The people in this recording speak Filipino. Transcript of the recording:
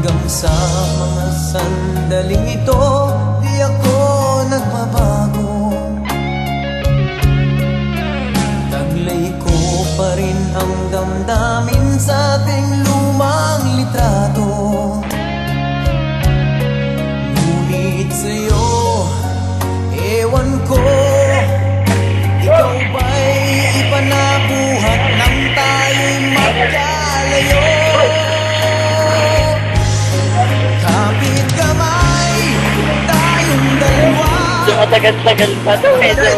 Hanggang sa mga sandaling ito, di ako nagbabago. Taglay ko pa rin ang damdamin sa ating lumang litrato. Ngunit sa'yo, ewan ko, ikaw ba'y ipanabuhat nang tayo'y magkalayo? Kapit kamay, tayong dalawa. Matagal-tagal pa to, medyo.